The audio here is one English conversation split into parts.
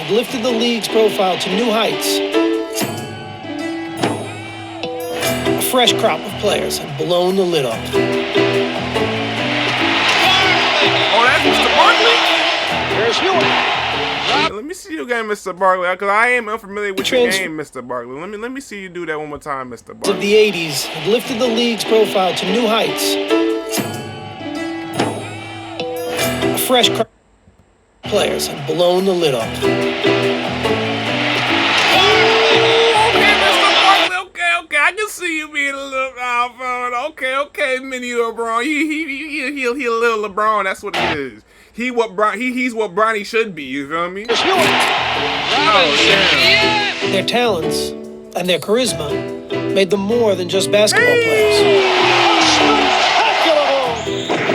had lifted the league's profile to new heights. A fresh crop of players had blown the lid off. Oh, that's Mr. Barkley? Here's Hewitt. Let me see you again, Mr. Barkley, because I am unfamiliar with your game, Mr. Barkley. Let me see you do that one more time, Mr. Barkley. Of the 80s had lifted the league's profile to new heights. A fresh crop of players had blown the lid off. Okay, I can see you being a little okay, mini LeBron. He a little LeBron. That's what he is. He's what Bronny should be. You feel me? Here's Hewitt. Their talents and their charisma made them more than just basketball players.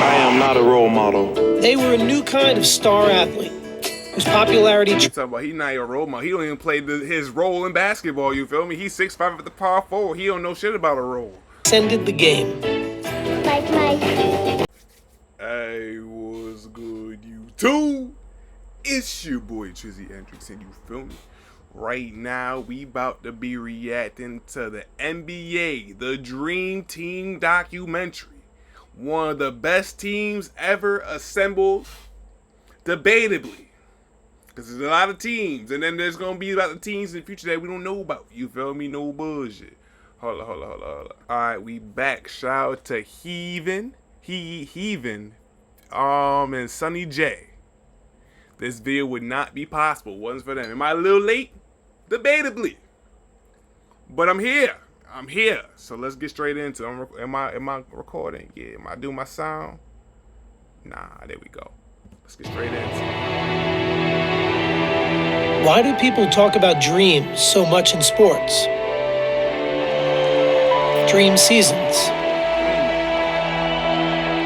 I am not a role model. They were a new kind of star athlete whose popularity Talking about he not your role model. He don't even play his role in basketball. You feel me? He's 6'5" at the power forward. He don't know shit about a role. transcended the game. Hey, what's good, YouTube? It's your boy Trizzy and you feel me? Right now, we about to be reacting to the NBA, the Dream Team documentary. One of the best teams ever assembled, debatably. Because there's a lot of teams, and then there's going to be about the teams in the future that we don't know about. You feel me? No bullshit. Hold on. Alright, we back. Shout out to Heaven, and Sunny J. This video would not be possible. Wasn't for them. Am I a little late? Debatably. But I'm here. So let's get straight into it. Am I recording? Yeah. Am I doing my sound? Nah, there we go. Let's get straight into it. Why do people talk about dreams so much in sports? Dream seasons.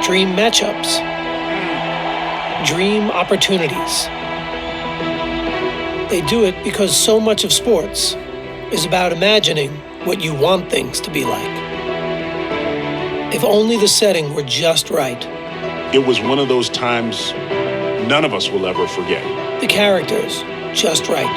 Dream matchups. Dream opportunities. They do it because so much of sports is about imagining what you want things to be like. If only the setting were just right. It was one of those times none of us will ever forget. The characters just right.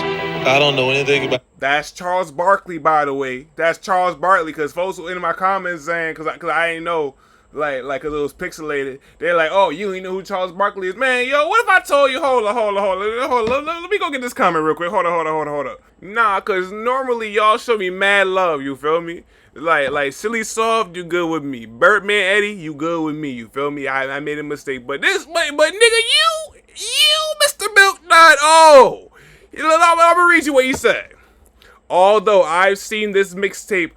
I don't know anything about. That's Charles Barkley, by the way. That's Charles Barkley, because folks were in my comments saying, because I ain't know, like, because it was pixelated. They're like, oh, you ain't know who Charles Barkley is. Man, yo, what if I told you, hold on. Let me go get this comment real quick. Hold on. Nah, because normally y'all show me mad love, you feel me? Like Silly Soft, you good with me. Birdman Eddie, you good with me, you feel me? I made a mistake. But nigga, you, Mr. Milk Nut, oh. I'm gonna read you what he said. Although I've seen this mixtape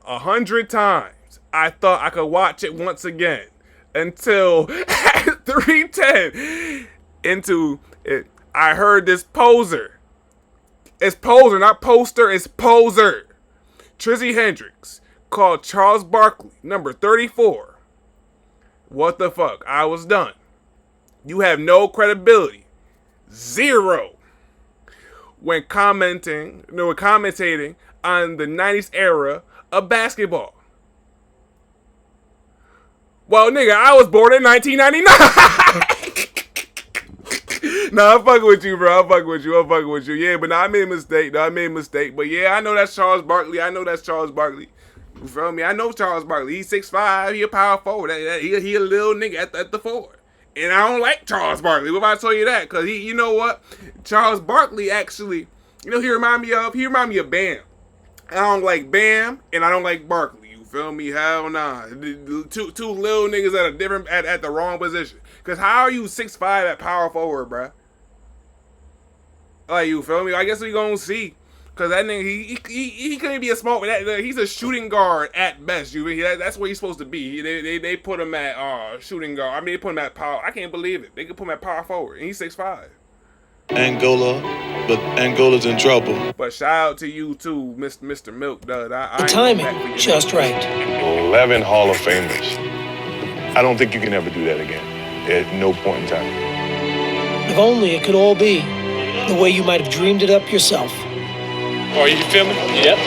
100 times, I thought I could watch it once again until at 3:10 into it. I heard this poser. It's poser, not poster. It's poser. Trizzy Hendrix called Charles Barkley number 34. What the fuck? I was done. You have no credibility. Zero. When commentating on the 90s era of basketball. Well, nigga, I was born in 1999. Nah, I'm fucking with you, bro. I'm fucking with you. Yeah, but I made a mistake. But yeah, I know that's Charles Barkley. You feel me? I know Charles Barkley. He's 6'5". He a power forward. He a little nigga at the forward. And I don't like Charles Barkley. What if I tell you that? Because you know what? Charles Barkley actually, he remind me of Bam. I don't like Bam, and I don't like Barkley. You feel me? Hell nah. Two little niggas that are different at the wrong position. Because how are you 6'5" at power forward, bruh? Like, you feel me? I guess we gonna see. Because that nigga, he couldn't be a small, he's a shooting guard at best. That's where he's supposed to be. They put him at shooting guard. I mean, they put him at power. I can't believe it. They could put him at power forward, and he's 6'5". Angola, but Angola's in trouble. But shout out to you too, Mr. Milk Dud. The timing, just right. 11 Hall of Famers. I don't think you can ever do that again. At no point in time. If only it could all be the way you might have dreamed it up yourself. Oh, you feel me? Yep.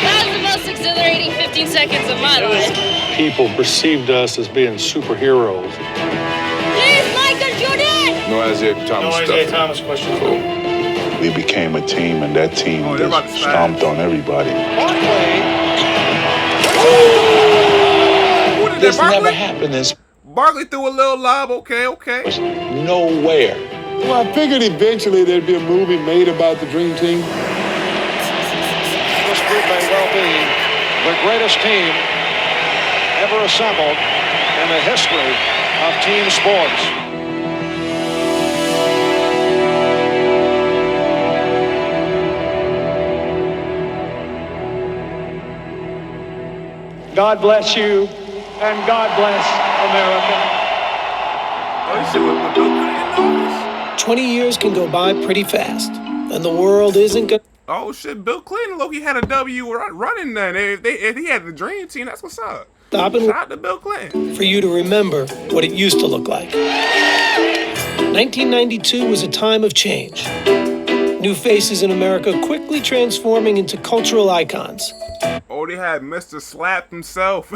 That was the most exhilarating 15 seconds of my life. People perceived us as being superheroes. Please, Michael Jordan! No Isaiah Thomas No stuff. Isaiah Thomas question. Cool. We became a team, and that team Oh, they're about to just stomped on everybody. Who did This that, never Barkley? happened. This Barkley threw a little lob. Okay. was nowhere. Well, I figured eventually there'd be a movie made about the Dream Team. This group may well be the greatest team ever assembled in the history of team sports. God bless you, and God bless America. Oh, this shit was Bill Clinton in office? 20 years can go by pretty fast, and the world isn't going to Oh shit, Bill Clinton, Loki had a W running then. If he had the dream team, that's what's up. stop Shout and out to Bill Clinton. for you to remember what it used to look like. 1992 was a time of change. New faces in America quickly transforming into cultural icons. Oh, they had Mr. Slap himself.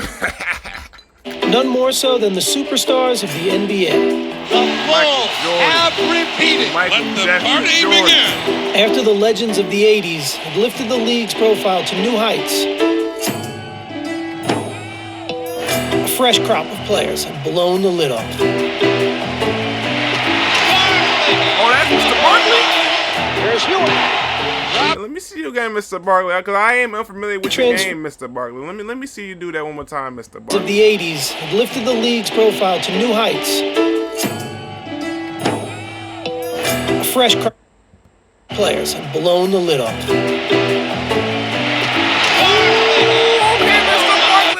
None more so than the superstars of the NBA. Michael Jordan. repeated. Michael Let the Jeffrey party Jordan. begin. After the legends of the 80s had lifted the league's profile to new heights, a fresh crop of players had blown the lid off. Oh, that's Mr. Barkley? Here's Hewitt. Let me see you again, Mr. Barkley, because I am unfamiliar with your Trans- game, Mr. Barkley. Let me see you do that one more time, Mr. Of Barkley. the 80s had lifted the league's profile to new heights. A fresh crop of players had blown the lid off.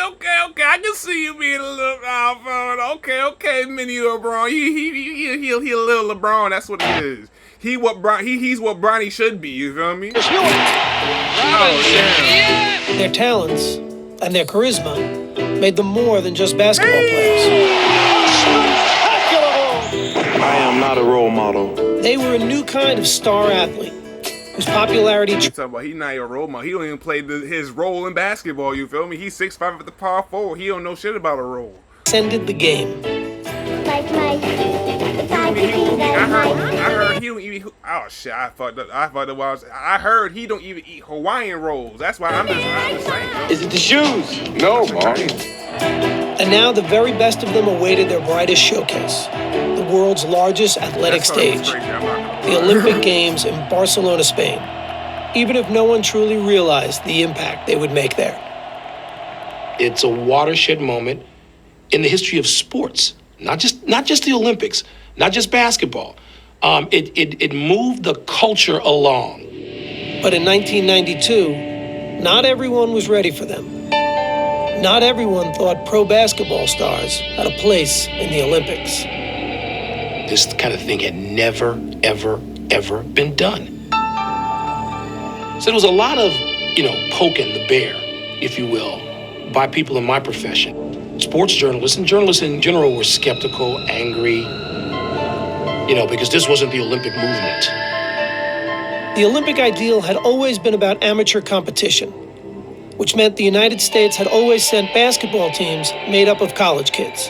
Okay, I can see you being a little okay, mini LeBron. He a little LeBron. That's what he is. He's what Bronny should be. You feel me? Here's Hewitt. Oh yeah. Their talents and their charisma made them more than just basketball players. I am not a role model. They were a new kind of star athlete whose popularity You talking about he not your role model. He don't even play his role in basketball. You feel me? He's 6'5" at the power forward. He don't know shit about a role. transcended the game. I heard he don't even. Oh shit! I fucked up. I heard he don't even eat Hawaiian rolls. That's why I'm just saying. Is it the shoes? No, Mom. And now the very best of them awaited their brightest showcase, the world's largest athletic That song was stage, crazy, I'm not gonna the lie. Olympic Games in Barcelona, Spain, even if no one truly realized the impact they would make there. It's a watershed moment in the history of sports, not just the Olympics, not just basketball. It moved the culture along. But in 1992, not everyone was ready for them. Not everyone thought pro basketball stars had a place in the Olympics. This kind of thing had never, ever, ever been done. So there was a lot of, poking the bear, if you will, by people in my profession. Sports journalists and journalists in general were skeptical, angry, because this wasn't the Olympic movement. The Olympic ideal had always been about amateur competition, which meant the United States had always sent basketball teams made up of college kids.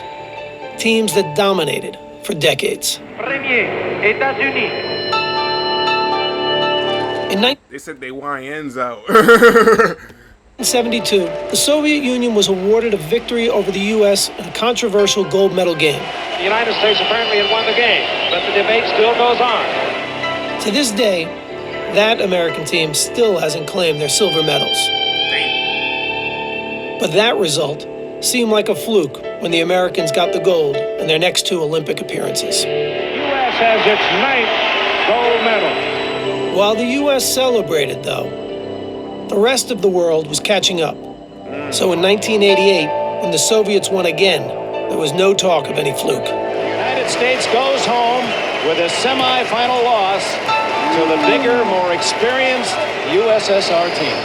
Teams that dominated for decades. In They said they YNs out. 1972, the Soviet Union was awarded a victory over the U.S. in a controversial gold medal game. The United States apparently had won the game, but the debate still goes on. To this day, that American team still hasn't claimed their silver medals. But that result seemed like a fluke when the Americans got the gold in their next two Olympic appearances. U.S. has its 9th gold medal. While the U.S. celebrated, though, the rest of the world was catching up. So in 1988, when the Soviets won again, there was no talk of any fluke. The United States goes home with a semifinal loss to the bigger, more experienced USSR team.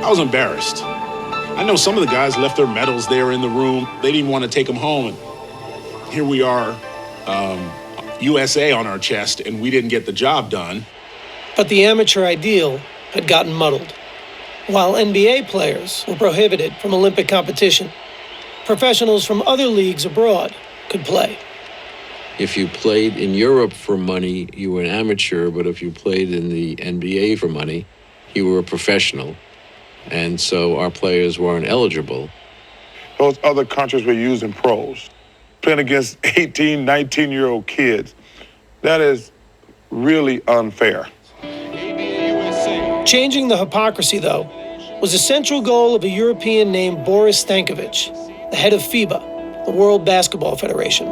I was embarrassed. I know some of the guys left their medals there in the room. They didn't want to take them home. And here we are, USA on our chest, and we didn't get the job done. But the amateur ideal had gotten muddled. While NBA players were prohibited from Olympic competition, professionals from other leagues abroad could play. If you played in Europe for money, you were an amateur, but if you played in the NBA for money, you were a professional. And so our players weren't eligible. Those other countries were using pros, playing against 18, 19-year-old kids. That is really unfair. Changing the hypocrisy, though, was a central goal of a European named Boris Stankovic, the head of FIBA, the World Basketball Federation.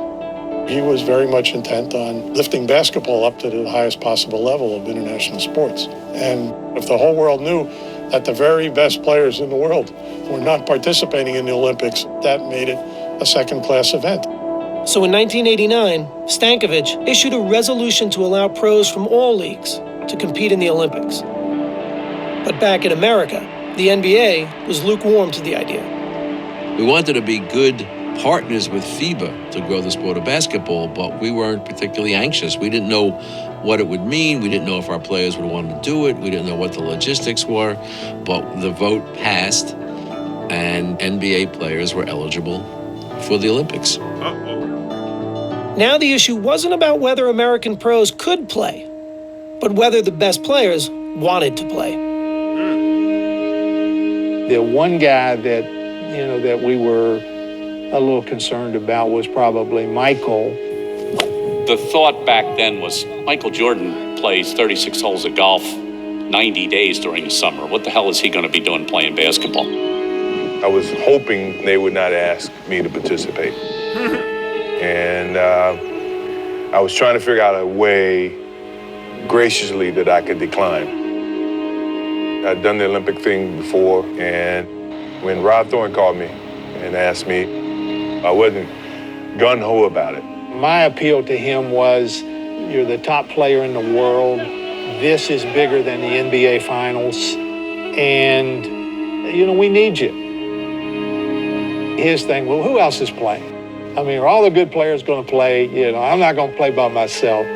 He was very much intent on lifting basketball up to the highest possible level of international sports. And if the whole world knew that the very best players in the world were not participating in the Olympics, that made it a second-class event. So in 1989, Stankovic issued a resolution to allow pros from all leagues to compete in the Olympics. But back in America, the NBA was lukewarm to the idea. We wanted to be good partners with FIBA to grow the sport of basketball, but we weren't particularly anxious. We didn't know what it would mean. We didn't know if our players would want to do it. We didn't know what the logistics were, but the vote passed, and NBA players were eligible for the Olympics. Now the issue wasn't about whether American pros could play, but whether the best players wanted to play. The one guy that we were a little concerned about was probably Michael. The thought back then was Michael Jordan plays 36 holes of golf 90 days during the summer. What the hell is he going to be doing playing basketball? I was hoping they would not ask me to participate. And I was trying to figure out a way graciously that I could decline. I'd done the Olympic thing before, and when Rod Thorne called me and asked me, I wasn't gung-ho about it. My appeal to him was, you're the top player in the world. This is bigger than the NBA Finals. And, we need you. His thing, well, who else is playing? I mean, are all the good players going to play? I'm not going to play by myself.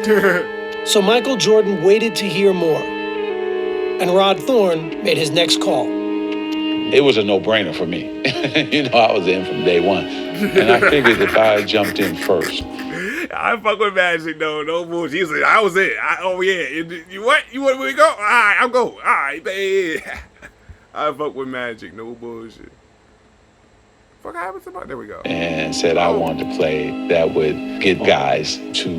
So Michael Jordan waited to hear more. And Rod Thorne made his next call. It was a no-brainer for me. I was in from day one. And I figured if I jumped in first. I fuck with Magic, though. No bullshit. He said, I was it. You what? You want me to go? All right, I'll go. All right, baby. I fuck with Magic. No bullshit. Fuck happened to my... There we go. And said I wanted to play that would get guys to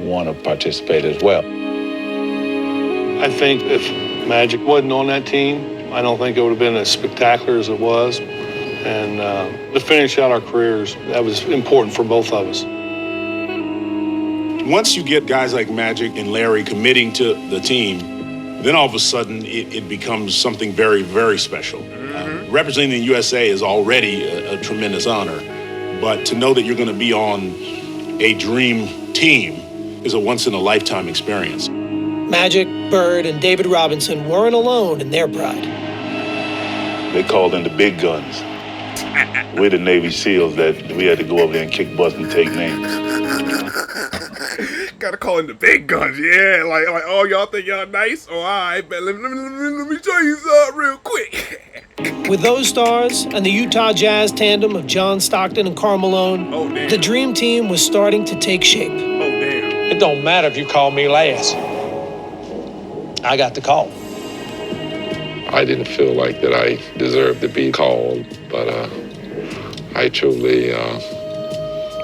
want to participate as well. I think if Magic wasn't on that team, I don't think it would have been as spectacular as it was. And to finish out our careers, that was important for both of us. Once you get guys like Magic and Larry committing to the team, then all of a sudden it becomes something very, very special. Representing the USA is already a tremendous honor, but to know that you're going to be on a dream team is a once-in-a-lifetime experience. Magic, Bird, and David Robinson weren't alone in their pride. They called in the big guns. We're the Navy SEALs that we had to go over there and kick butts and take names. Gotta call in the big guns, yeah. Like, oh, y'all think y'all nice? Oh, all right, but let me show you something real quick. With those stars and the Utah Jazz tandem of John Stockton and Karl Malone, the dream team was starting to take shape. Oh, damn. It don't matter if you call me last. I got the call. I didn't feel like that I deserved to be called, but I truly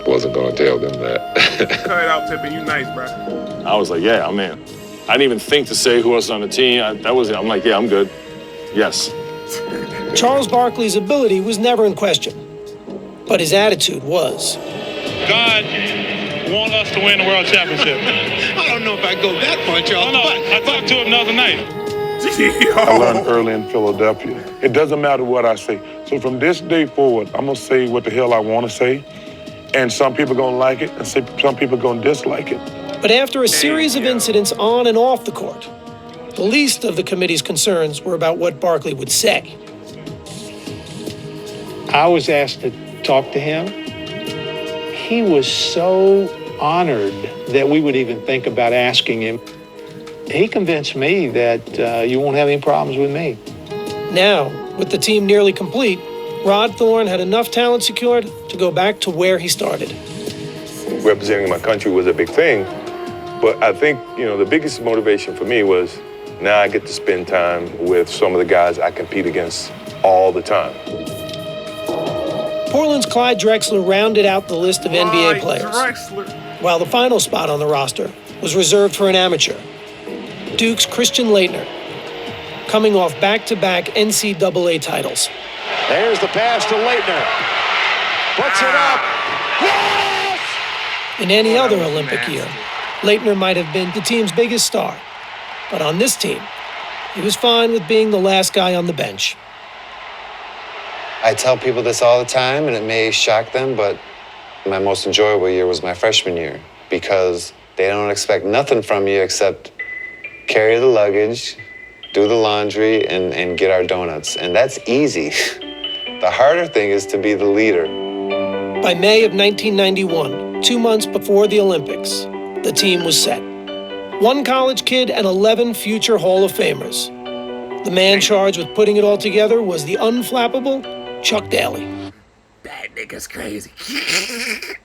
wasn't going to tell them that. Cut it out, Pippen. You nice, bro. I was like, yeah, I'm in. I didn't even think to say who else on the team. I'm like, yeah, I'm good. Yes. Charles Barkley's ability was never in question, but his attitude was. God want us to win the world championship. I don't know if I go that far, Charles. No, I talked to him the other night. I learned early in Philadelphia. It doesn't matter what I say. So from this day forward, I'm going to say what the hell I want to say. And some people are going to like it, and some people are going to dislike it. But after a series of incidents on and off the court, the least of the committee's concerns were about what Barkley would say. I was asked to talk to him. He was so honored that we would even think about asking him. He convinced me that you won't have any problems with me. Now, with the team nearly complete, Rod Thorne had enough talent secured to go back to where he started. representing my country was a big thing. But I think, the biggest motivation for me was now I get to spend time with some of the guys I compete against all the time. Portland's Clyde Drexler rounded out the list of NBA players, while the final spot on the roster was reserved for an amateur, Duke's Christian Laettner, coming off back-to-back NCAA titles. There's the pass to Laettner. Puts it up. Yes! In any other Olympic year, Laettner might have been the team's biggest star. But on this team, he was fine with being the last guy on the bench. I tell people this all the time, and it may shock them, but my most enjoyable year was my freshman year because they don't expect nothing from you except carry the luggage, do the laundry, and get our donuts. And that's easy. The harder thing is to be the leader. By May of 1991, 2 months before the Olympics, the team was set. 1 college kid and 11 future Hall of Famers. The man charged with putting it all together was the unflappable Chuck Daly. That nigga's crazy.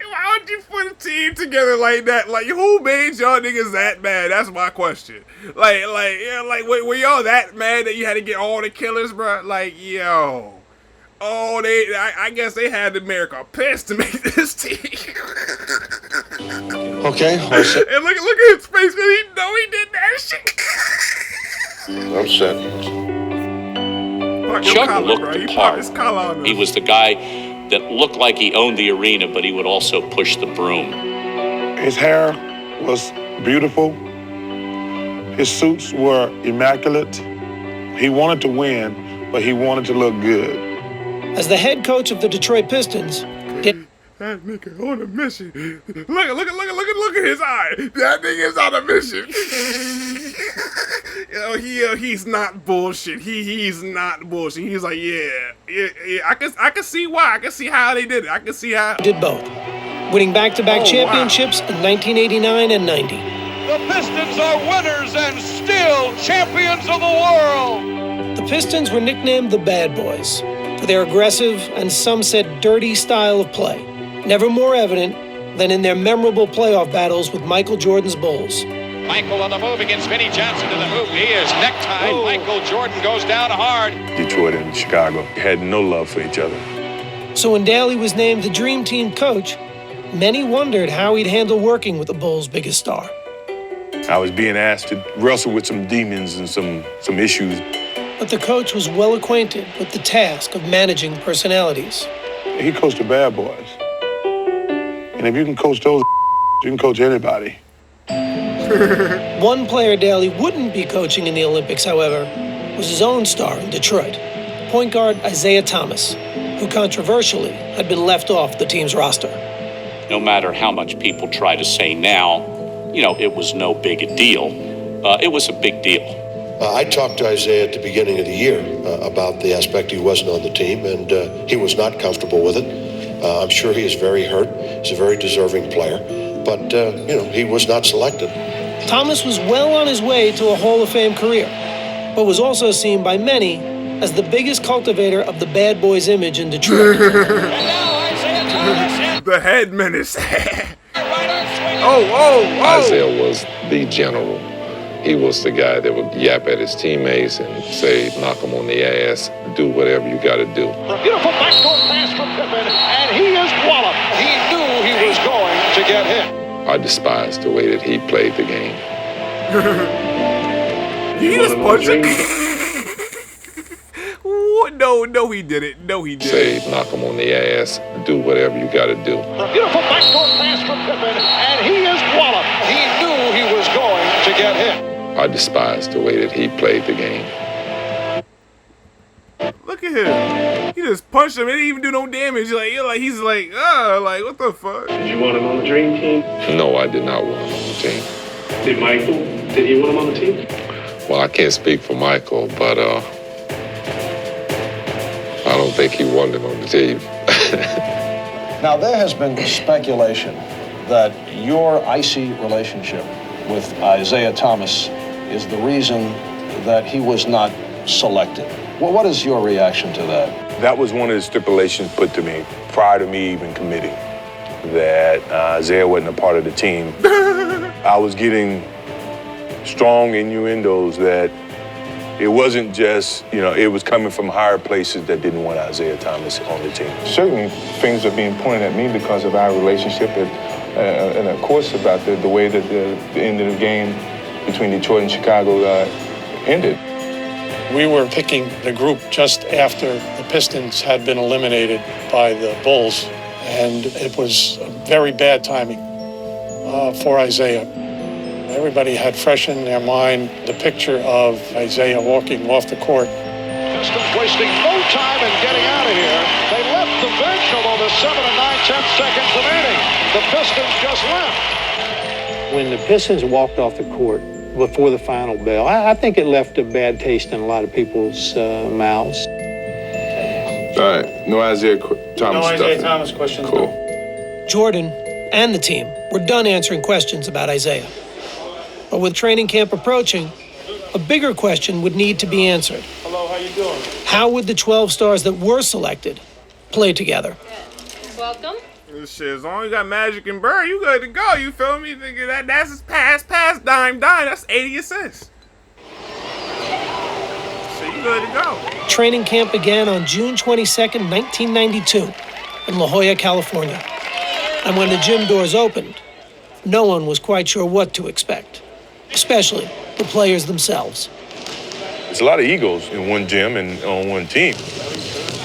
Why would you put a team together like that? Like, who made y'all niggas that mad? That's my question. Were y'all that mad that you had to get all the killers, bro? Like, yo. Oh, I guess they had America pissed to make this team. Okay. And look at his face, because he know he did that shit. I'm set. Chuck looked the part. He was the guy that looked like he owned the arena, but he would also push the broom. His hair was beautiful. His suits were immaculate. He wanted to win, but he wanted to look good. As the head coach of the Detroit Pistons, that nigga on a mission. Look at his eye. That nigga is on a mission. He's not bullshit. He's not bullshit. He's like, yeah. I can see why. I can see how they did it. I can see how. Did both, winning back-to-back championships in 1989 and 90. The Pistons are winners and still champions of the world. The Pistons were nicknamed the Bad Boys for their aggressive and some said dirty style of play, never more evident than in their memorable playoff battles with Michael Jordan's Bulls. Michael on the move against Vinnie Johnson to the hoop. He is necktied. Michael Jordan goes down hard. Detroit and Chicago had no love for each other. So when Daly was named the Dream Team coach, many wondered how he'd handle working with the Bulls' biggest star. I was being asked to wrestle with some demons and some issues. But the coach was well acquainted with the task of managing personalities. He coached the Bad Boys. And if you can coach those, you can coach anybody. One player Daly wouldn't be coaching in the Olympics, however, was his own star in Detroit, point guard Isaiah Thomas, who controversially had been left off the team's roster. No matter how much people try to say now, it was no big a deal. It was a big deal. I talked to Isaiah at the beginning of the year about the aspect he wasn't on the team, and he was not comfortable with it. I'm sure he is very hurt. He's a very deserving player, but, he was not selected. Thomas was well on his way to a Hall of Fame career, but was also seen by many as the biggest cultivator of the Bad Boys image in Detroit. The head menace. Isaiah was the general. He was the guy that would yap at his teammates and say, knock him on the ass, do whatever you got to do. A beautiful backdoor pass from Pippen, and he is walloped. He knew he was going to get hit. I despised the way that he played the game. He just punched it. No, he didn't. No, he didn't. Say, knock him on the ass, do whatever you got to do. A beautiful backdoor pass from Pippen, and he is walloped. He knew he was going to get hit. I despised the way that he played the game. Look at him. He just punched him. It didn't even do no damage. He's like, what the fuck? Did you want him on the dream team? No, I did not want him on the team. Did Michael? Did he want him on the team? Well, I can't speak for Michael, but I don't think he wanted him on the team. Now, there has been speculation that your icy relationship with Isaiah Thomas is the reason that he was not selected. Well, what is your reaction to that? That was one of the stipulations put to me prior to me even committing. that Isaiah wasn't a part of the team. I was getting strong innuendos that it wasn't just, it was coming from higher places that didn't want Isaiah Thomas on the team. Certainly things are being pointed at me because of our relationship and of course about the way that the end of the game between Detroit and Chicago ended. We were picking the group just after the Pistons had been eliminated by the Bulls, and it was very bad timing for Isaiah. Everybody had fresh in their mind the picture of Isaiah walking off the court. Pistons wasting no time in getting out of here. They left the bench, although there's 7 and 9/10 seconds remaining. The Pistons just left. When the Pistons walked off the court before the final bell, I think it left a bad taste in a lot of people's mouths. All right, no Isaiah Thomas stuff. No Isaiah Thomas questions. Cool. Jordan and the team were done answering questions about Isaiah. But with training camp approaching, a bigger question would need to be answered. Hello, how you doing? How would the 12 stars that were selected play together? Welcome. This shit, as long as you got Magic and Bird, you good to go. You feel me? That's his pass, dime. That's 80 assists. So you good to go. Training camp began on June 22nd, 1992, in La Jolla, California. And when the gym doors opened, no one was quite sure what to expect, especially the players themselves. There's a lot of egos in one gym and on one team.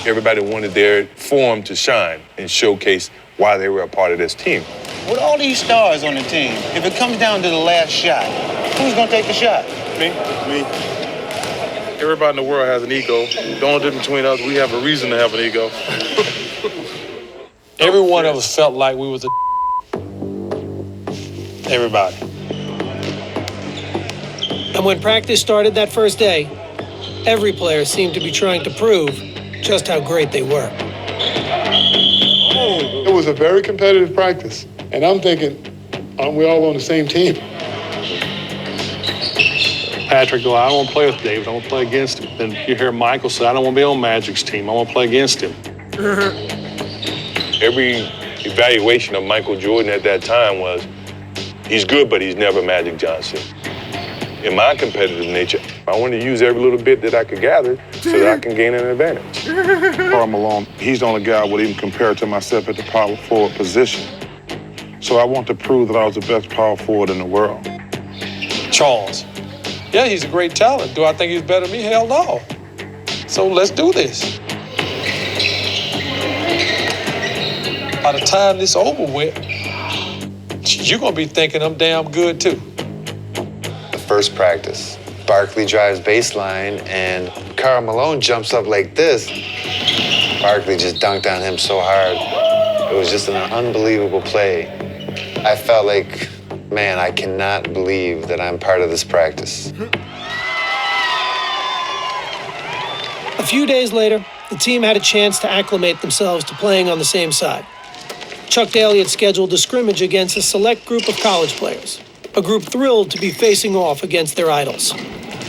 Everybody wanted their form to shine and showcase why they were a part of this team. With all these stars on the team, if it comes down to the last shot, who's going to take the shot? Me. Everybody in the world has an ego. The only difference between us, we have a reason to have an ego. Every one of us felt like we was everybody. And when practice started that first day, every player seemed to be trying to prove just how great they were. It was a very competitive practice, and I'm thinking, aren't we all on the same team? Patrick go, I don't want to play with David, I want to play against him. Then you hear Michael say, I don't want to be on Magic's team, I want to play against him. Every evaluation of Michael Jordan at that time was, he's good, but he's never Magic Johnson. In my competitive nature, I wanted to use every little bit that I could gather so that I can gain an advantage. Karl Malone, he's the only guy I would even compare to myself at the power forward position. So I want to prove that I was the best power forward in the world. Charles. Yeah, he's a great talent. Do I think he's better than me? Hell no. So let's do this. By the time this is over with, you're going to be thinking I'm damn good too. First practice, Barkley drives baseline, and Karl Malone jumps up like this. Barkley just dunked on him so hard. It was just an unbelievable play. I felt like, man, I cannot believe that I'm part of this practice. A few days later, the team had a chance to acclimate themselves to playing on the same side. Chuck Daly had scheduled a scrimmage against a select group of college players. A group thrilled to be facing off against their idols.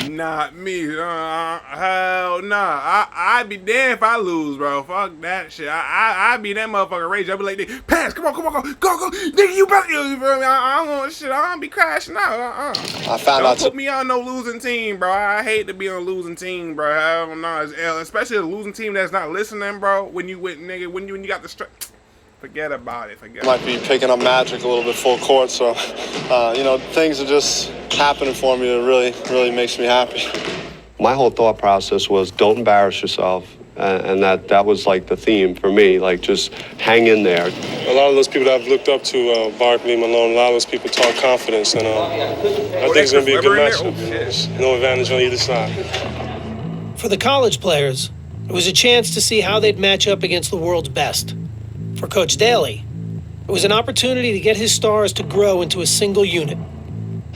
Not me. Hell nah. I'd be damned if I lose, bro. Fuck that shit. I'd be that motherfucker rage. I'd be like, pass, come on, go. Nigga, you better. You feel me? I don't want shit. I don't be crashing out. Don't put me on no losing team, bro. I hate to be on a losing team, bro. Hell no. Especially a losing team that's not listening, bro. When you got the strength. Forget about it. Might be picking up Magic a little bit full court, so things are just happening for me that really makes me happy. My whole thought process was don't embarrass yourself, and that was like the theme for me, like just hang in there. A lot of those people that I've looked up to, Barkley, Malone, a lot of those people talk confidence, and I think it's going to be a good matchup. There's no advantage on either side. For the college players, it was a chance to see how they'd match up against the world's best. For Coach Daly, it was an opportunity to get his stars to grow into a single unit.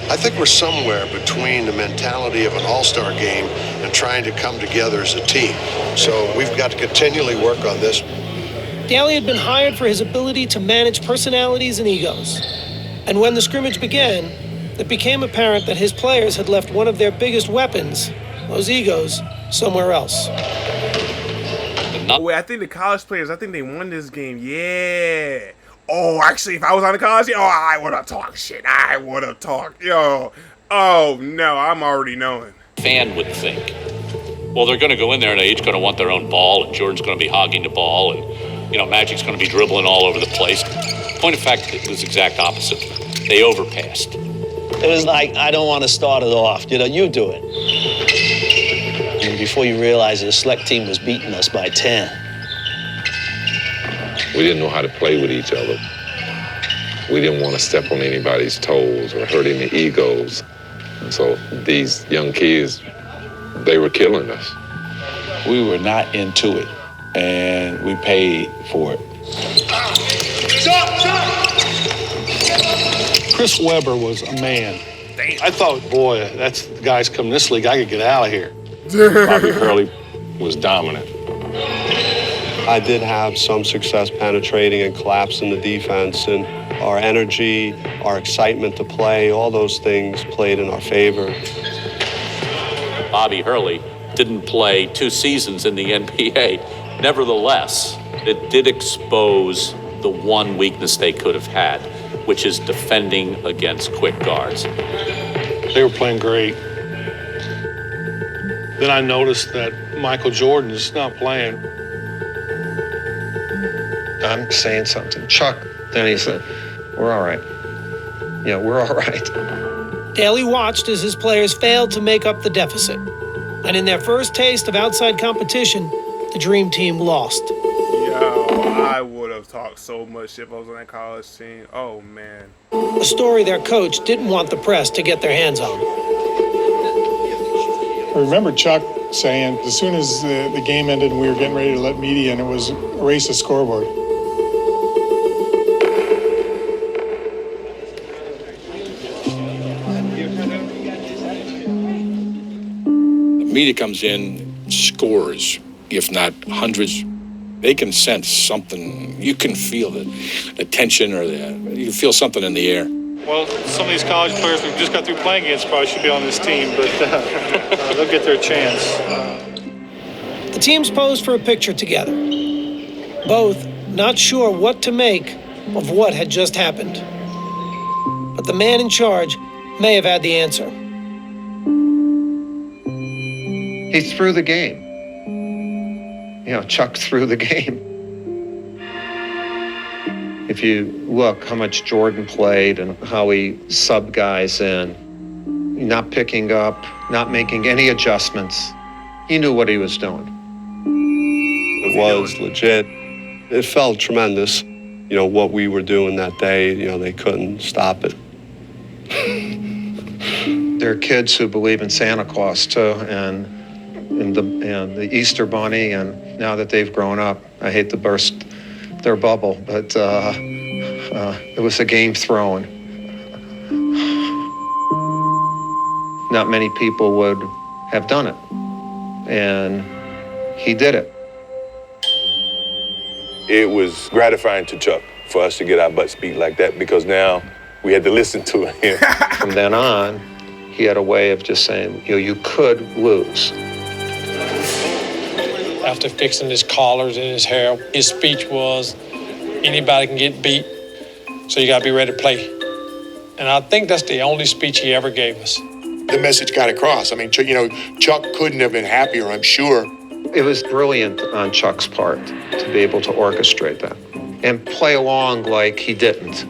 I think we're somewhere between the mentality of an all-star game and trying to come together as a team. So we've got to continually work on this. Daly had been hired for his ability to manage personalities and egos. And when the scrimmage began, it became apparent that his players had left one of their biggest weapons, those egos, somewhere else. Wait, I think the college players, they won this game. Yeah. Oh, actually, if I was on the college team, I would have talked shit. I would have talked, yo. Oh, no, I'm already knowing. Fan would think, well, they're going to go in there and they're each going to want their own ball, and Jordan's going to be hogging the ball, and, Magic's going to be dribbling all over the place. Point of fact, it was the exact opposite. They overpassed. It was like, I don't want to start it off. You do it. And before you realize it, the select team was beating us by 10. We didn't know how to play with each other. We didn't want to step on anybody's toes or hurt any egos. So these young kids, they were killing us. We were not into it, and we paid for it. Chris Webber was a man. I thought, boy, that's the guys coming this league. I could get out of here. Bobby Hurley was dominant. I did have some success penetrating and collapsing the defense, and our energy, our excitement to play, all those things played in our favor. Bobby Hurley didn't play 2 seasons in the NBA. Nevertheless, it did expose the one weakness they could have had, which is defending against quick guards. They were playing great. Then I noticed that Michael Jordan's not playing. I'm saying something. Chuck, then he said, we're all right. Yeah, we're all right. Daly watched as his players failed to make up the deficit. And in their first taste of outside competition, the Dream Team lost. Yo, I would have talked so much shit if I was on that college team. Oh, man. A story their coach didn't want the press to get their hands on. I remember Chuck saying, as soon as the game ended and we were getting ready to let media in, it was erase the scoreboard. Media comes in, scores, if not hundreds. They can sense something. You can feel the tension, or you feel something in the air. Well, some of these college players we've just got through playing against probably should be on this team, but they'll get their chance. The teams posed for a picture together, both not sure what to make of what had just happened. But the man in charge may have had the answer. He threw the game. Chuck threw the game. If you look how much Jordan played and how he subbed guys in, not picking up, not making any adjustments, he knew what he was doing. It was legit. It felt tremendous. What we were doing that day, they couldn't stop it. There are kids who believe in Santa Claus too, and the Easter Bunny, and now that they've grown up, I hate to burst their bubble, but it was a game thrown. Not many people would have done it, and he did it. It was gratifying to Chuck for us to get our butts beat like that, because now we had to listen to him. From then on, he had a way of just saying, you could lose. After fixing his collars and his hair, his speech was, anybody can get beat, so you gotta be ready to play. And I think that's the only speech he ever gave us. The message got across. I mean, Chuck couldn't have been happier, I'm sure. It was brilliant on Chuck's part to be able to orchestrate that and play along like he didn't.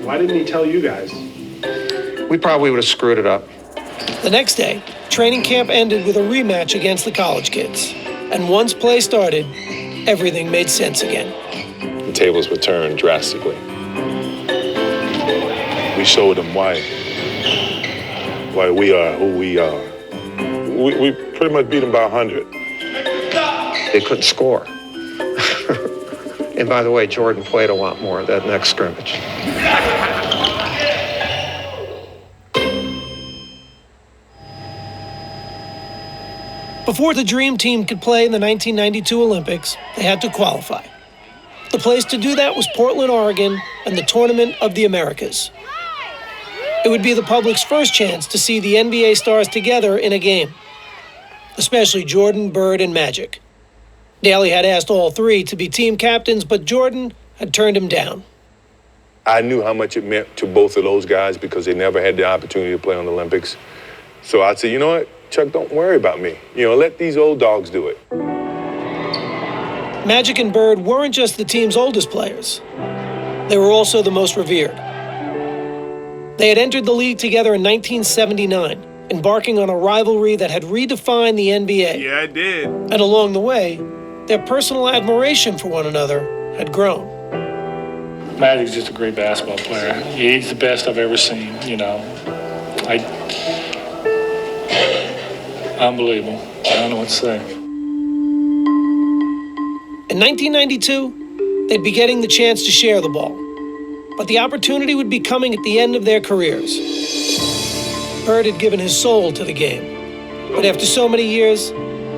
Why didn't he tell you guys? We probably would have screwed it up. The next day, training camp ended with a rematch against the college kids. And once play started, everything made sense again. The tables were turned drastically. We showed them why we are who we are. We pretty much beat them by 100. They couldn't score. And by the way, Jordan played a lot more that next scrimmage. Before the Dream Team could play in the 1992 Olympics, they had to qualify. The place to do that was Portland, Oregon, and the Tournament of the Americas. It would be the public's first chance to see the NBA stars together in a game, especially Jordan, Bird, and Magic. Daly had asked all three to be team captains, but Jordan had turned him down. I knew how much it meant to both of those guys because they never had the opportunity to play on the Olympics. So I'd say, you know what, Chuck, don't worry about me. You know, let these old dogs do it. Magic and Bird weren't just the team's oldest players. They were also the most revered. They had entered the league together in 1979, embarking on a rivalry that had redefined the NBA. Yeah, it did. And along the way, their personal admiration for one another had grown. Magic's just a great basketball player. He's the best I've ever seen, you know. Unbelievable. I don't know what to say. In 1992, they'd be getting the chance to share the ball. But the opportunity would be coming at the end of their careers. Bird had given his soul to the game. But after so many years,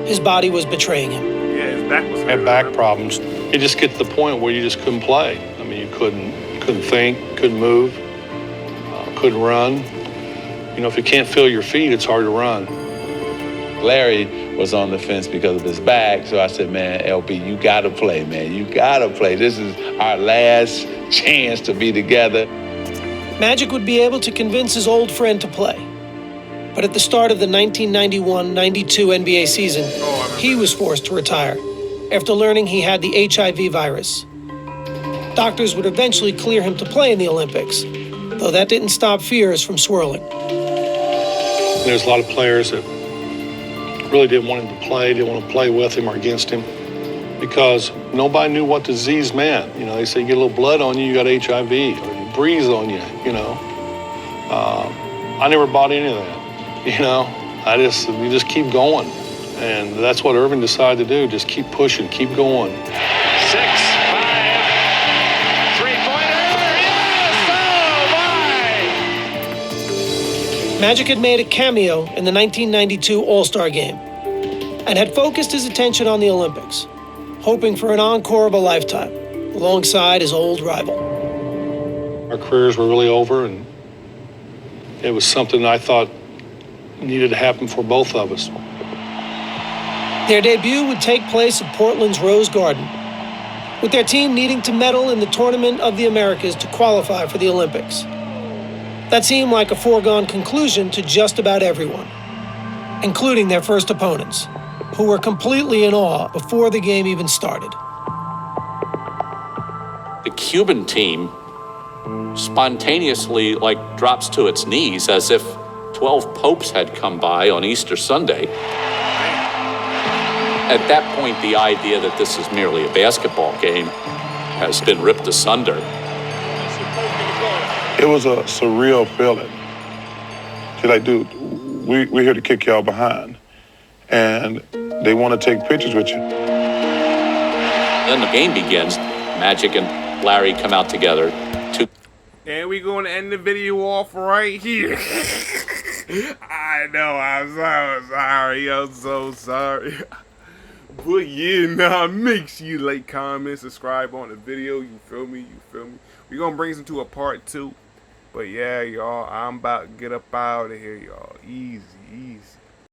his body was betraying him. Yeah, his back was hurt. Had back problems. You just get to the point where you just couldn't play. I mean, you couldn't think, couldn't move, couldn't run. You know, if you can't feel your feet, it's hard to run. Larry was on the fence because of his back, so I said, man, LB, you gotta play, man. You gotta play. This is our last chance to be together. Magic would be able to convince his old friend to play. But at the start of the 1991-92 NBA season, he was forced to retire after learning he had the HIV virus. Doctors would eventually clear him to play in the Olympics, though that didn't stop fears from swirling. There's a lot of players that really didn't want him to play, didn't want to play with him or against him, because nobody knew what disease meant. You know, they say you get a little blood on you, you got HIV, or you breathe on you, you know. I never bought any of that, you know. You just keep going. And that's what Irving decided to do, just keep pushing, keep going. 6-5, three-pointer, yes, oh my! Magic had made a cameo in the 1992 All-Star Game and had focused his attention on the Olympics, hoping for an encore of a lifetime alongside his old rival. Our careers were really over, and it was something I thought needed to happen for both of us. Their debut would take place at Portland's Rose Garden, with their team needing to medal in the Tournament of the Americas to qualify for the Olympics. That seemed like a foregone conclusion to just about everyone, including their first opponents, who were completely in awe before the game even started. The Cuban team spontaneously drops to its knees as if 12 popes had come by on Easter Sunday. At that point, the idea that this is merely a basketball game has been ripped asunder. It was a surreal feeling. You're like, dude, we're here to kick y'all behind. And they want to take pictures with you. Then the game begins. Magic and Larry come out together. And we going to end the video off right here. I know, I'm so sorry. I'm so sorry. But yeah, nah, make sure you like, comment, subscribe on the video. You feel me? We're going to bring this into a part 2. But yeah, y'all, I'm about to get up out of here, y'all. Easy.